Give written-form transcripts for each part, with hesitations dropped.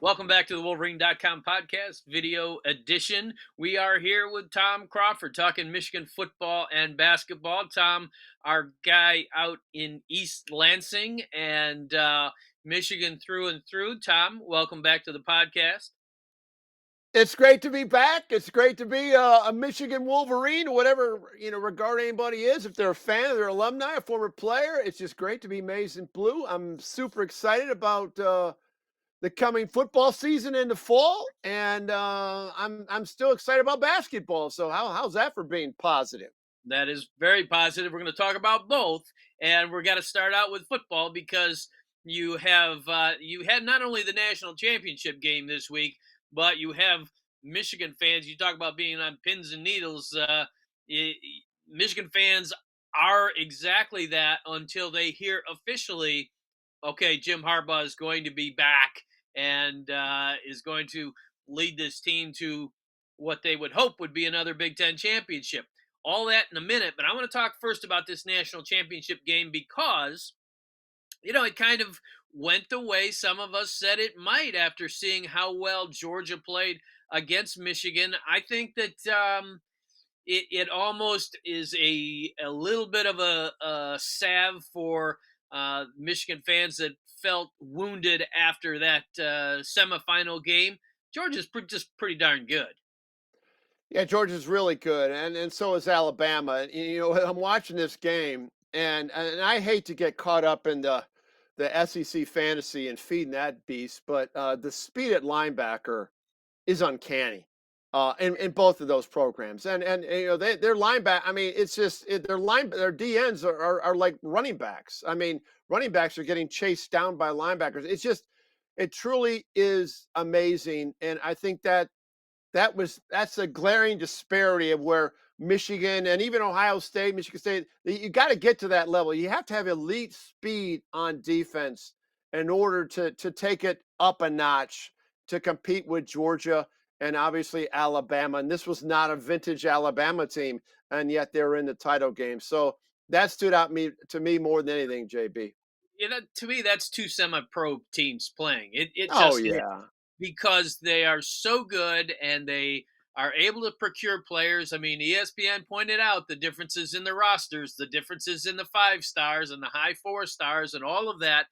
Welcome back to the Wolverine.com podcast, video edition. We are here with Tom Crawford talking Michigan football and basketball. Tom, our guy out in East Lansing and Michigan through and through. Tom, welcome back to the podcast. It's great to be back. It's great to be a Michigan Wolverine, whatever regard anybody is. If they're a fan, they're alumni, a former player. It's just great to be maize and blue. I'm super excited about the coming football season in the fall, and I'm still excited about basketball. So how's that for being positive? That is very positive. We're going to talk about both, and we're going to start out with football because you had not only the national championship game this week, but you have Michigan fans. You talk about being on pins and needles. Michigan fans are exactly that until they hear officially, okay, Jim Harbaugh is going to be back and is going to lead this team to what they would hope would be another Big Ten championship. All that in a minute, but I want to talk first about this national championship game because, it kind of went the way some of us said it might after seeing how well Georgia played against Michigan. I think that it almost is a little bit of a salve for Michigan fans that felt wounded after that semifinal game. Georgia's just pretty darn good. Yeah, Georgia's really good, and so is Alabama. And, I'm watching this game, and I hate to get caught up in the SEC fantasy and feeding that beast, but the speed at linebacker is uncanny in both of those programs. And their linebacker. I mean, it's just their DNs are like running backs. I mean, running backs are getting chased down by linebackers. It truly is amazing, and I think that's a glaring disparity of where Michigan and even Ohio State, Michigan State, you got to get to that level. You have to have elite speed on defense in order to take it up a notch to compete with Georgia and obviously Alabama. And this was not a vintage Alabama team, and yet they were in the title game. So that stood out to me more than anything, JB. Yeah, to me, that's two semi-pro teams playing. It Oh just is yeah. because they are so good and they are able to procure players. I mean, ESPN pointed out the differences in the rosters, the differences in the 5 stars and the high 4 stars, and all of that.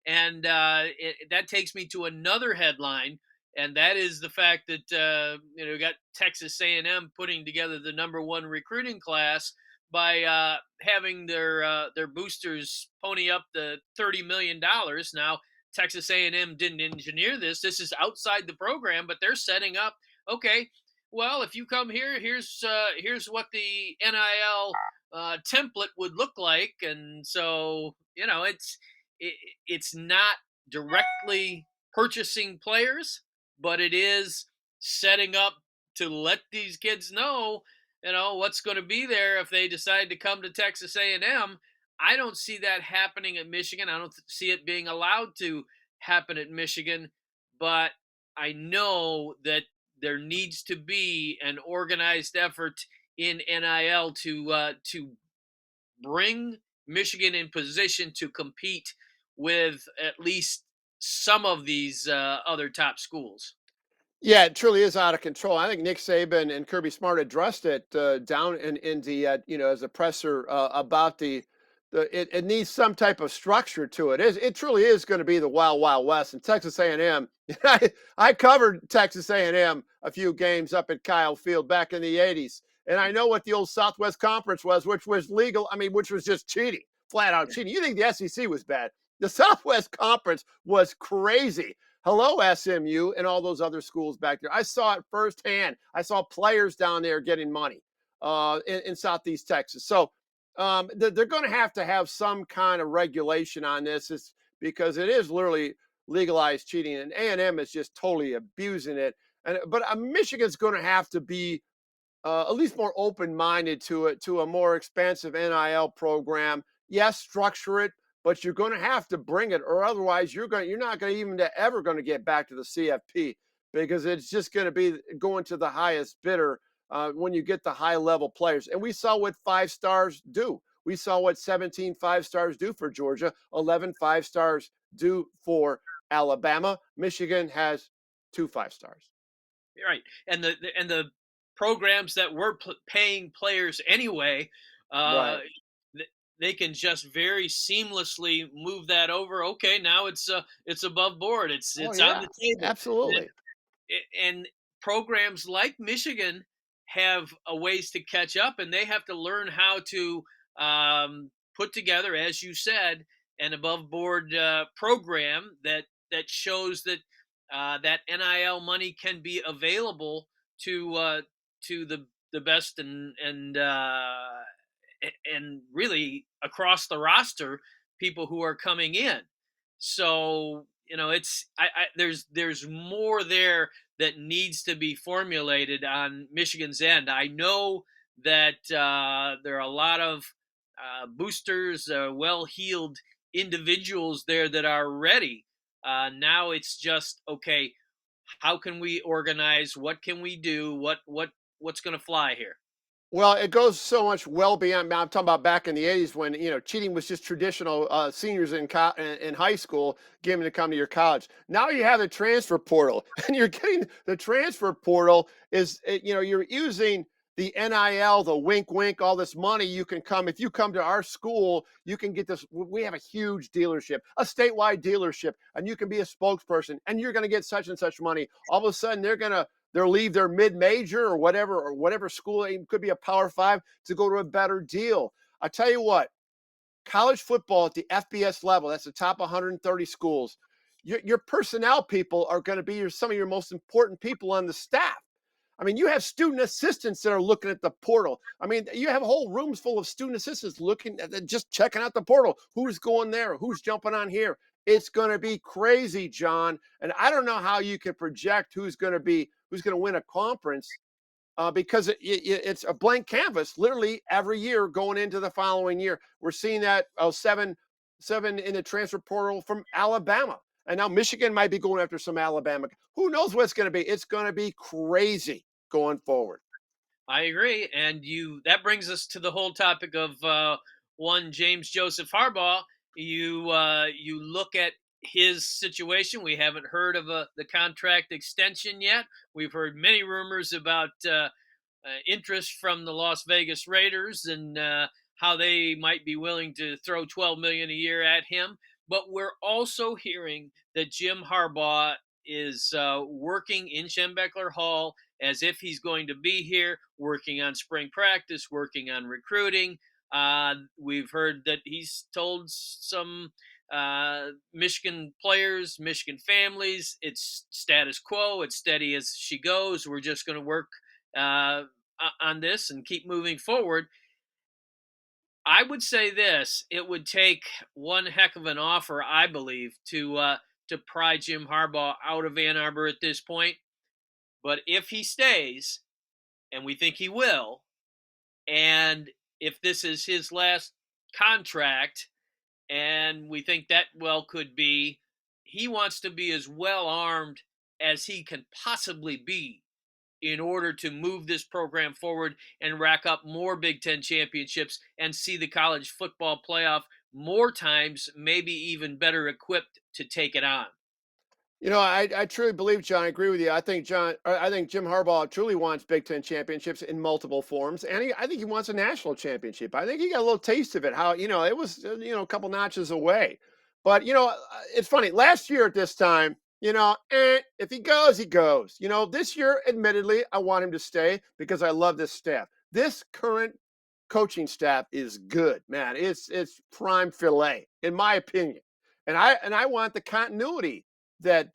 And that takes me to another headline, and that is the fact that we got Texas A&M putting together the number one recruiting class by having their boosters pony up the $30 million. Now, Texas A&M didn't engineer this. This is outside the program, but they're setting up. Okay, well, if you come here, here's what the NIL template would look like, and so it, it's not directly purchasing players, but it is setting up to let these kids know what's going to be there if they decide to come to Texas A&M. I don't see that happening at Michigan. I don't see it being allowed to happen at Michigan, but I know that there needs to be an organized effort in NIL to bring Michigan in position to compete with at least some of these other top schools. Yeah, it truly is out of control. I think Nick Saban and Kirby Smart addressed it down in Indy at as a presser about it needs some type of structure to it. It truly is going to be the wild wild west. And Texas A&M, I covered Texas A&M a few games up at Kyle Field back in the '80s, and I know what the old Southwest Conference was, which was legal. I mean, which was just cheating, flat out cheating. You think the SEC was bad? The Southwest Conference was crazy. Hello, SMU and all those other schools back there. I saw it firsthand. I saw players down there getting money in Southeast Texas. So they're going to have some kind of regulation on this, because it is literally legalized cheating, and A&M is just totally abusing it. But Michigan's going to have to be at least more open-minded to it, to a more expansive NIL program. Yes, structure it, but you're going to have to bring it, or otherwise you're not going to even ever going to get back to the CFP, because it's just going to be going to the highest bidder when you get the high level players. And we saw what 5 stars do. We saw what 17 5 stars do for Georgia, 11 5 stars do for Alabama. Michigan has 2 5 stars. Right, and the programs that were paying players anyway, uh, Right. th- they can just very seamlessly move that over. Okay, now it's above board. It's Oh, it's on yeah. the table. Absolutely. And programs like Michigan have a ways to catch up, and they have to learn how to put together, as you said, an above board program that shows that that NIL money can be available to the best and really across the roster people who are coming in. So it's there's more there that needs to be formulated on Michigan's end. I know that there are a lot of boosters, well-heeled individuals there that are ready. Now it's just okay. How can we organize? What can we do? What's going to fly here? Well, it goes so much well beyond. I'm talking about back in the '80s when cheating was just traditional. Seniors in high school getting to come to your college. Now you have the transfer portal, and you're getting the transfer portal is you're using the NIL, the wink wink, all this money. You can come if you come to our school, you can get this. We have a huge dealership, a statewide dealership, and you can be a spokesperson, and you're going to get such and such money. All of a sudden, they'll leave their mid-major or whatever school, it could be a Power Five, to go to a better deal. I tell you what, college football at the FBS level, that's the top 130 schools. Your personnel people are going to be some of your most important people on the staff. I mean, you have student assistants that are looking at the portal. I mean, you have whole rooms full of student assistants looking at just checking out the portal. Who's going there? Who's jumping on here? It's going to be crazy, John. And I don't know how you can project who's going to win a conference because it's a blank canvas literally every year going into the following year. We're seeing that seven in the transfer portal from Alabama. And now Michigan might be going after some Alabama. Who knows what it's going to be? It's going to be crazy going forward. I agree, and you that brings us to the whole topic of one James Joseph Harbaugh. You look at his situation. We haven't heard of the contract extension yet. We've heard many rumors about interest from the Las Vegas Raiders and how they might be willing to throw 12 million a year at him. But we're also hearing that Jim Harbaugh is working in Schembechler Hall as if he's going to be here, working on spring practice, working on recruiting. We've heard that he's told some Michigan players, Michigan families, it's status quo, it's steady as she goes. We're just going to work uh, on this and keep moving forward. I would say this: it would take one heck of an offer, I believe, to pry Jim Harbaugh out of Ann Arbor at this point. But if he stays, and we think he will, and if this is his last contract, and we think that well could be, he wants to be as well armed as he can possibly be in order to move this program forward and rack up more Big Ten championships and see the college football playoff more times, maybe even better equipped to take it on. I truly believe, John. I agree with you. I think Jim Harbaugh truly wants Big Ten championships in multiple forms, and I think he wants a national championship. I think he got a little taste of it. How it was a couple notches away, but it's funny. Last year at this time, if he goes, he goes. This year, admittedly, I want him to stay because I love this staff. This current coaching staff is good, man. It's prime filet, in my opinion, and I want the continuity that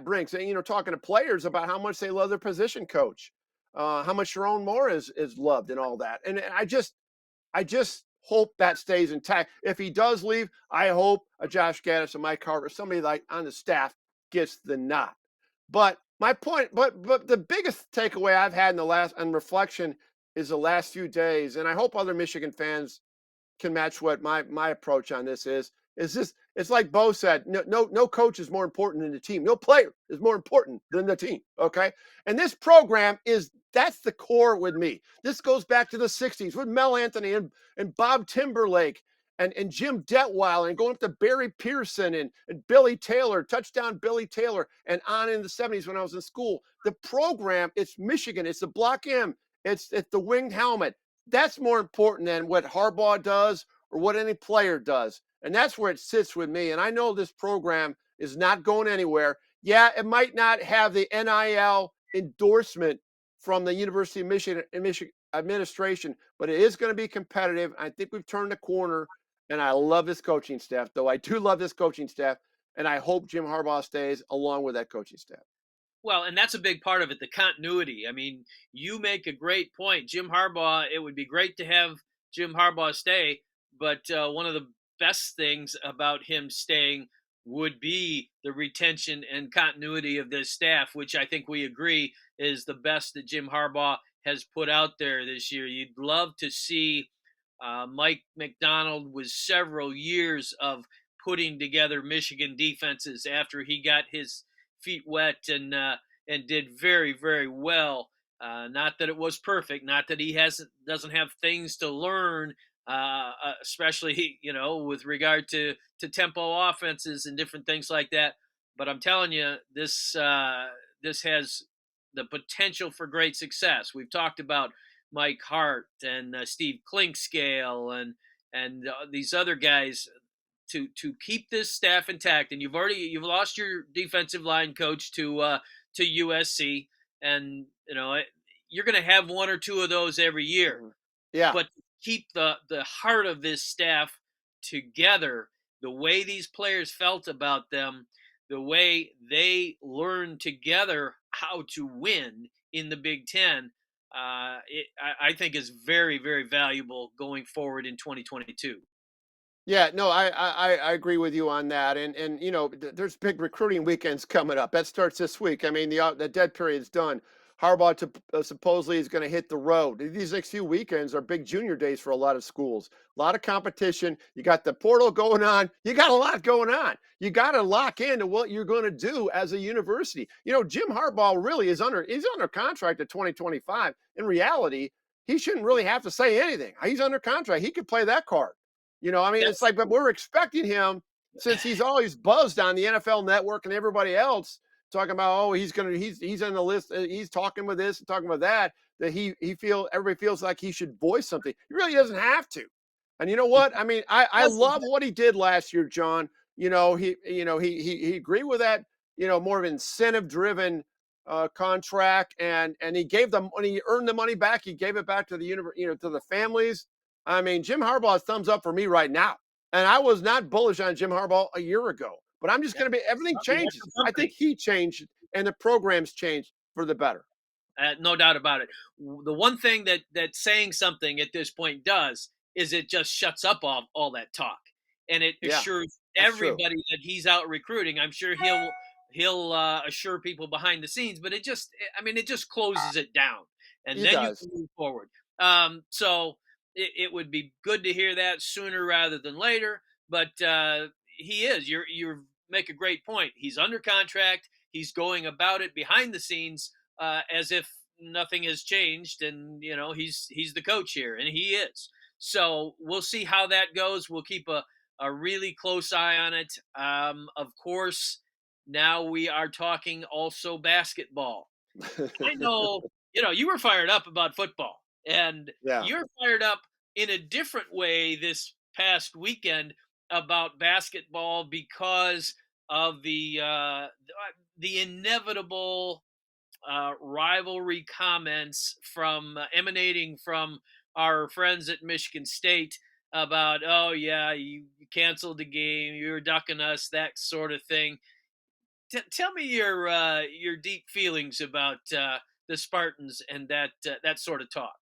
brings. And talking to players about how much they love their position coach, how much Sharon Moore is loved, and all that. And I just hope that stays intact. If he does leave, I hope a Josh Gaddis and Mike Carter, somebody like on the staff, gets the nod. But my point, but the biggest takeaway I've had in the last on reflection is the last few days, and I hope other Michigan fans can match what my approach on this is this. It's like Bo said, no coach is more important than the team. No player is more important than the team. Okay. And this program that's the core with me. This goes back to the 60s with Mel Anthony and Bob Timberlake and Jim Detweiler and going up to Barry Pearson and Billy Taylor, touchdown Billy Taylor, and on in the 70s when I was in school. The program, it's Michigan, it's the block M, it's the winged helmet. That's more important than what Harbaugh does or what any player does. And that's where it sits with me. And I know this program is not going anywhere. Yeah, it might not have the NIL endorsement from the University of Michigan administration, but it is going to be competitive. I think we've turned the corner, and I love this coaching staff, though. I do love this coaching staff, and I hope Jim Harbaugh stays along with that coaching staff. Well, and that's a big part of it, the continuity. I mean, you make a great point. Jim Harbaugh, it would be great to have Jim Harbaugh stay, but one of the best things about him staying would be the retention and continuity of this staff, which I think we agree is the best that Jim Harbaugh has put out there this year. You'd love to see Mike McDonald with several years of putting together Michigan defenses after he got his feet wet and did very well. Not that it was perfect, not that he hasn't doesn't have things to learn, especially with regard to tempo offenses and different things like that. But I'm telling you, this has the potential for great success. We've talked about Mike Hart and Steve Klinkscale and these other guys to keep this staff intact. And you've lost your defensive line coach to USC, and you're going to have one or two of those every year. Mhm. Yeah. But keep the heart of this staff together, the way these players felt about them, the way they learned together how to win in the Big Ten, I think is very valuable going forward in 2022. Yeah, no, I agree with you on that, and there's big recruiting weekends coming up. That starts this week. I mean, the dead period's done. Harbaugh supposedly is going to hit the road. These next few weekends are big junior days for a lot of schools. A lot of competition. You got the portal going on. You got a lot going on. You got to lock into what you're going to do as a university. Jim Harbaugh really he's under contract at 2025. In reality, he shouldn't really have to say anything. He's under contract. He could play that card. I mean, it's That's like, but we're expecting him since he's always buzzed on the NFL Network and everybody else talking about, oh, he's on the list, he's talking with this and talking with that. That everybody feels like he should voice something. He really doesn't have to. And you know what? I mean, I love what he did last year, John. He agreed with that. More of an incentive driven contract, and he gave them when he earned the money back, he gave it back to to the families. I mean, Jim Harbaugh's thumbs up for me right now. And I was not bullish on Jim Harbaugh a year ago, but I'm just yeah, going to be, everything he had changes. the I think company. he changed and the program's changed for the better. No doubt about it. The one thing that saying something at this point does is it just shuts up all that talk, and it Yeah, assures that's true. everybody that he's out recruiting. I'm sure he'll assure people behind the scenes, but I mean, it just closes it down, and He then you does. can move forward. So it would be good to hear that sooner rather than later. But he is. You make a great point. He's under contract. He's going about it behind the scenes as if nothing has changed, and he's the coach here, and he is. So we'll see how that goes. We'll keep a really close eye on it. Of course, now we are talking also basketball. I know, you were fired up about football, and Yeah. you're fired up in a different way this past weekend about basketball because of the inevitable rivalry comments from emanating from our friends at Michigan State about, oh yeah, you canceled the game, you were ducking us, that sort of thing. Tell me your deep feelings about the Spartans and that sort of talk.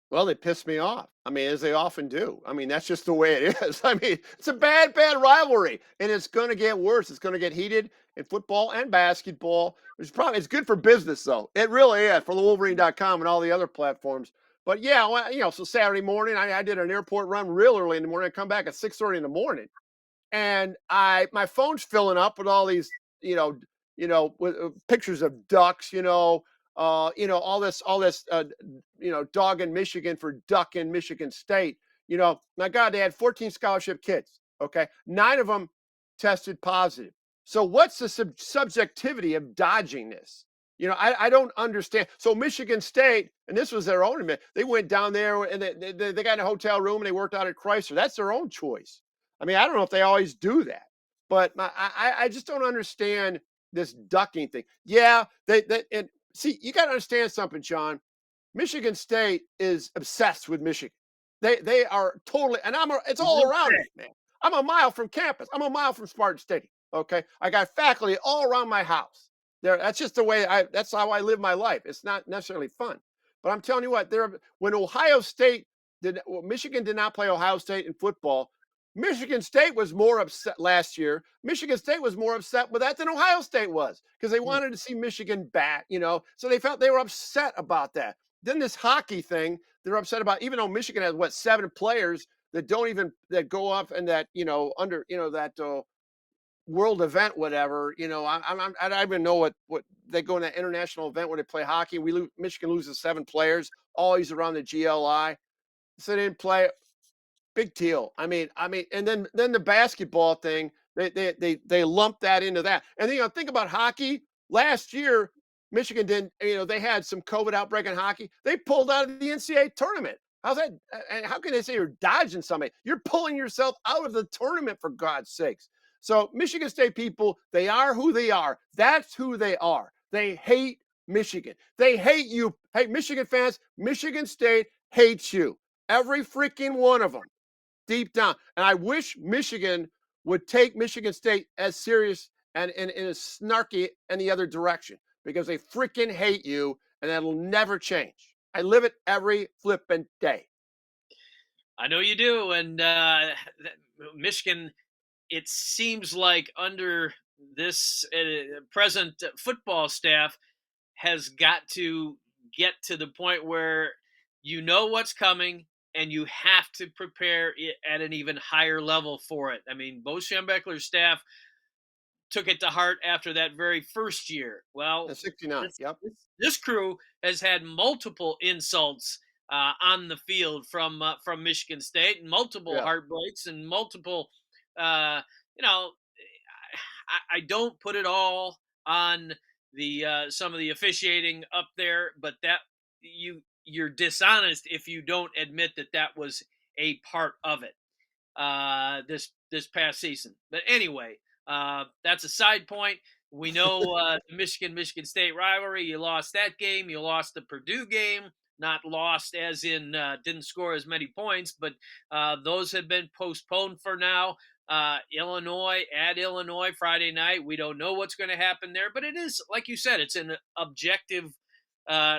Well, they piss me off. I mean, as they often do. I mean, that's just the way it is. I mean, it's a bad rivalry, and it's going to get worse. It's going to get heated in football and basketball. It's good for business though. It really is for the Wolverine.com and all the other platforms. But yeah, well, so Saturday morning, I did an airport run real early in the morning. I come back at 6:30 in the morning, and my phone's filling up with all these, with pictures of ducks, all this, dog in Michigan for duck in Michigan State. My God, they had 14 scholarship kids. Okay, 9 of them tested positive. So what's the subjectivity of dodging this? I don't understand. So Michigan State, and this was their own admit, they went down there and they got in a hotel room and they worked out at Chrysler. That's their own choice. I mean, I don't know if they always do that, but I just don't understand this ducking thing. Yeah, and see, you got to understand something, John. Michigan State is obsessed with Michigan. They are totally, and it's You all would around say. me, man. I'm a mile from campus. I'm a mile from Spartan Stadium. Okay, I got faculty all around my house. That's just the way That's how I live my life. It's not necessarily fun, but I'm telling you what. When Ohio State Michigan did not play Ohio State in football. Michigan State was more upset last year. Michigan State was more upset with that than Ohio State was because they Hmm. wanted to see Michigan back. So they felt they were upset about that. Then this hockey thing, they're upset about, even though Michigan has 7 players that don't even that go up and that under that world event, whatever. I don't even know what they go in that international event where they play hockey. Michigan loses 7 players, always around the GLI, so they didn't play. Big deal. I mean, and then the basketball thing, they lump that into that. And then think about hockey. Last year, Michigan didn't. They had some COVID outbreak in hockey. They pulled out of the NCAA tournament. How's that? And how can they say you're dodging somebody? You're pulling yourself out of the tournament, for God's sakes. So Michigan State people, they are who they are. That's who they are. They hate Michigan. They hate you. Hey, Michigan fans, Michigan State hates you. Every freaking one of them deep down. And I wish Michigan would take Michigan State as serious and as snarky in the other direction because they freaking hate you and that'll never change. I live it every flippin' day. I know you do, and Michigan. It seems like under this present football staff has got to get to the point where you know what's coming and you have to prepare it at an even higher level for it. I mean, Bo Schembechler's staff took it to heart after that very first year. Well, And 69. this Yep. this crew has had multiple insults on the field from Michigan State, and multiple Yeah. heartbreaks, and multiple. Uh, you know, I don't put it all on the some of the officiating up there, but that you're dishonest if you don't admit that that was a part of it this past season. But anyway, that's a side point. We know the Michigan State rivalry. You lost that game. You lost the Purdue game. Not lost as in didn't score as many points, but those have been postponed for now. Illinois at Illinois Friday night. We don't know what's going to happen there, but it is like you said, it's an objective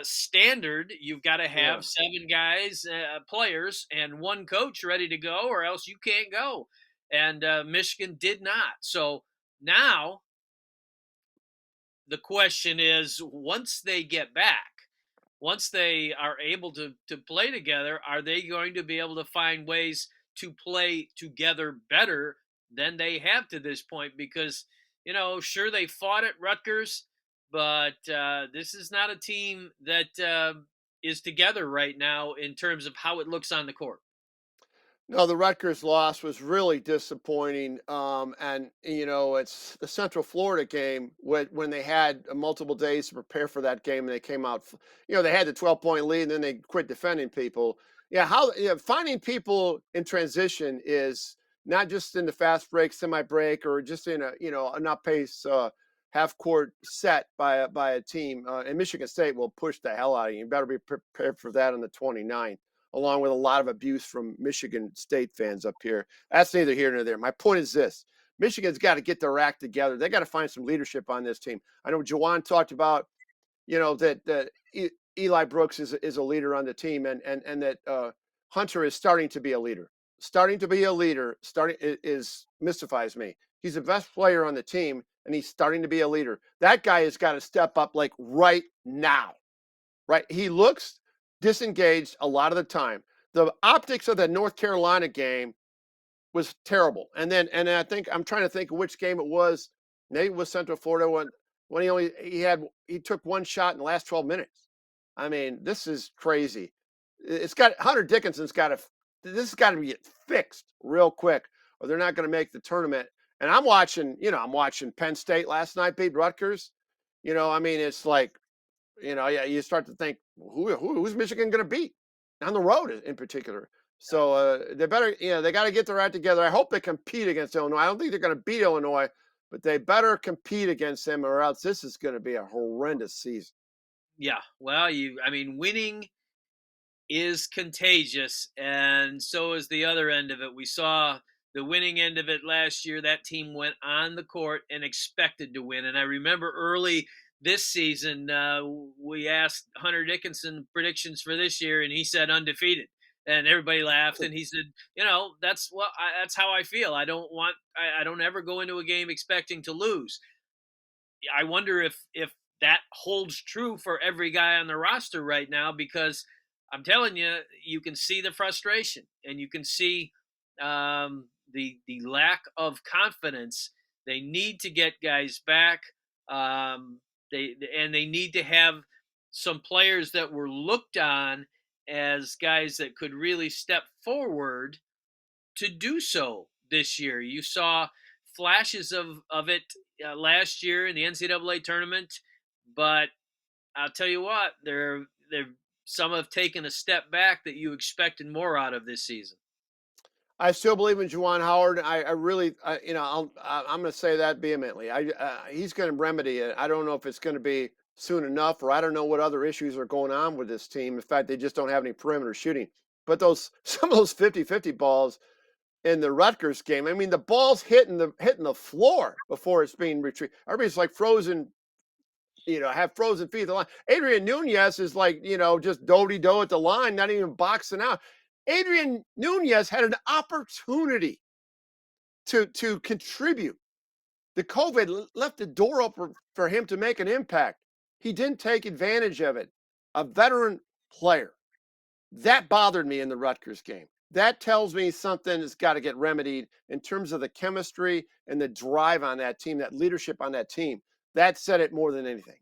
standard. You've got to Yeah. have 7 guys, players, and 1 coach ready to go, or else you can't go. And Michigan did not. So now the question is, once they get back, once they are able to play together, are they going to be able to find ways to play together better than they have to this point? Because sure they fought at Rutgers, but this is not a team that is together right now in terms of how it looks on the court. No, the Rutgers loss was really disappointing. And it's the Central Florida game when they had multiple days to prepare for that game, and they came out. They had the 12-point lead, and then they quit defending people. Yeah, finding people in transition is not just in the fast break, semi break, or just in a not pace half court set by a team. And Michigan State will push the hell out of you. You better be prepared for that on the 29th, along with a lot of abuse from Michigan State fans up here. That's neither here nor there. My point is this: Michigan's got to get their act together. They got to find some leadership on this team. I know Jawan talked about, that Eli Brooks is a leader on the team, and that Hunter is starting to be a leader. Starting to be a leader. Starting is mystifies me. He's the best player on the team, and he's starting to be a leader. That guy has got to step up like right now. Right? He looks disengaged a lot of the time. The optics of the North Carolina game was terrible. And I think I'm trying to think of which game it was. Maybe it was Central Florida when he took 1 shot in the last 12 minutes. I mean, this is crazy. It's got Hunter Dickinson's got to this has got to get fixed real quick, or they're not going to make the tournament. And I'm watching Penn State last night beat Rutgers. I mean, it's like, yeah, you start to think who's Michigan going to beat on the road in particular. So they better, they got to get their act together. I hope they compete against Illinois. I don't think they're going to beat Illinois, but they better compete against them, or else this is going to be a horrendous season. Yeah. Well, I mean, winning is contagious, and so is the other end of it. We saw the winning end of it last year. That team went on the court and expected to win. And I remember early this season, we asked Hunter Dickinson predictions for this year, and he said undefeated. And everybody laughed, and he said, that's how I feel. I don't ever go into a game expecting to lose. I wonder if that holds true for every guy on the roster right now, because I'm telling you, you can see the frustration, and you can see the lack of confidence. They need to get guys back. They need to have some players that were looked on as guys that could really step forward to do so this year. You saw flashes of it last year in the NCAA tournament, but I'll tell you what, they're some have taken a step back that you expected more out of this season. I still believe in Juwan Howard. I really, I'm going to say that vehemently. He's going to remedy it. I don't know if it's going to be soon enough, or I don't know what other issues are going on with this team. In fact, they just don't have any perimeter shooting. But some of those 50-50 balls in the Rutgers game, I mean, the ball's hitting the floor before it's being retrieved. Everybody's like frozen, have frozen feet at the line. Adrian Nunez is like, just do at the line, not even boxing out. Adrian Nunez had an opportunity to contribute. The COVID left the door open for him to make an impact. He didn't take advantage of it. A veteran player. That bothered me in the Rutgers game. That tells me something has got to get remedied in terms of the chemistry and the drive on that team, that leadership on that team. That said it more than anything.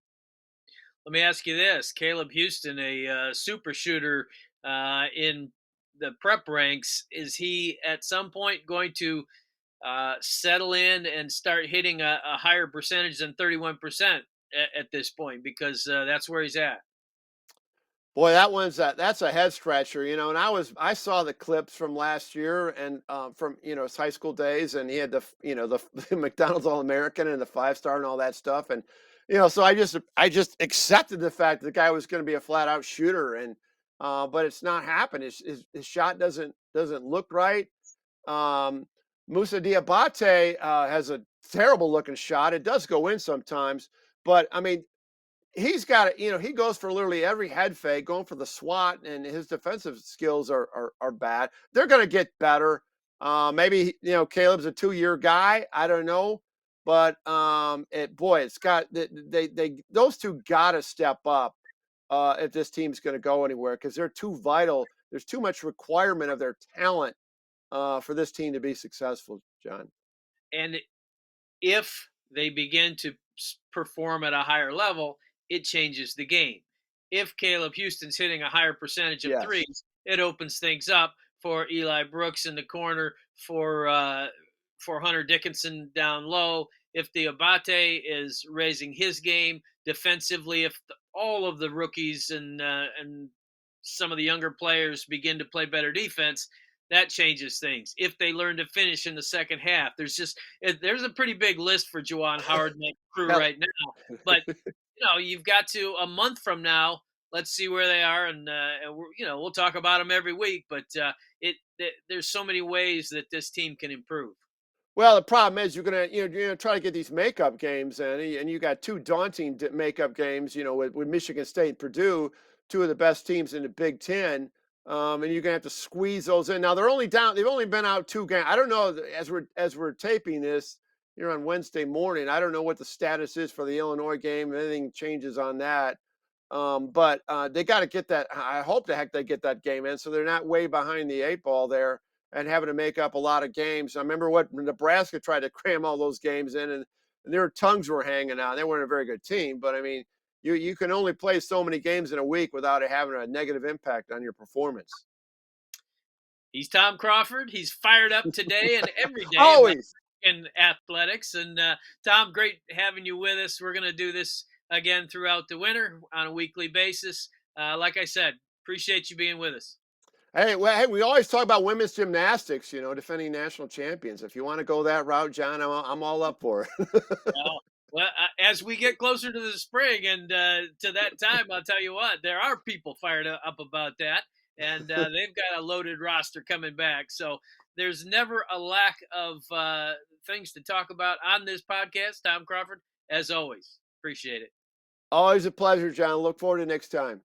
Let me ask you this: Caleb Houston, a super shooter in the prep ranks, is he at some point going to settle in and start hitting a higher percentage than 31% at this point? Because that's where he's at. Boy, that's a head scratcher, And I saw the clips from last year and from his high school days, and he had the McDonald's All American and the 5-star and all that stuff, and so I just accepted the fact that the guy was going to be a flat out shooter, and but it's not happened. His shot doesn't look right. Um, Musa Diabate has a terrible looking shot. It does go in sometimes, but I mean he's got it. He goes for literally every head fake, going for the SWAT, and his defensive skills are bad. They're going to get better. Maybe Caleb's a 2-year guy. I don't know, but it's got they those two got to step up if this team's going to go anywhere, because they're too vital. There's too much requirement of their talent for this team to be successful, John. And if they begin to perform at a higher level, it changes the game. If Caleb Houston's hitting a higher percentage of Yes. threes, it opens things up for Eli Brooks in the corner, for Hunter Dickinson down low. If the Abate is raising his game defensively, if all of the rookies and some of the younger players begin to play better defense, that changes things. If they learn to finish in the second half, there's a pretty big list for Juwan Howard and that crew Hell, right now. But you've got to a month from now. Let's see where they are, and we'll talk about them every week. But there's so many ways that this team can improve. Well, the problem is you're gonna try to get these makeup games in, and you got two daunting makeup games, with Michigan State and Purdue, two of the best teams in the Big Ten, and you're gonna have to squeeze those in. Now they're only down; they've only been out 2 games. I don't know as we're taping this here on Wednesday morning. I don't know what the status is for the Illinois game. If anything changes on that, but they got to get that. I hope the heck they get that game in, so they're not way behind the 8 ball there and having to make up a lot of games. I remember what Nebraska tried to cram all those games in, and their tongues were hanging out. They weren't a very good team, but I mean, you can only play so many games in a week without it having a negative impact on your performance. He's Tom Crawford. He's fired up today and every day about Always. in athletics. And Tom, great having you with us. We're going to do this again throughout the winter on a weekly basis. Like I said, appreciate you being with us. Hey, well, hey, we always talk about women's gymnastics, defending national champions. If you want to go that route, John, I'm all up for it. Well, as we get closer to the spring and to that time, I'll tell you what, there are people fired up about that, and they've got a loaded roster coming back. So there's never a lack of things to talk about on this podcast. Tom Crawford, as always, appreciate it. Always a pleasure, John. Look forward to next time.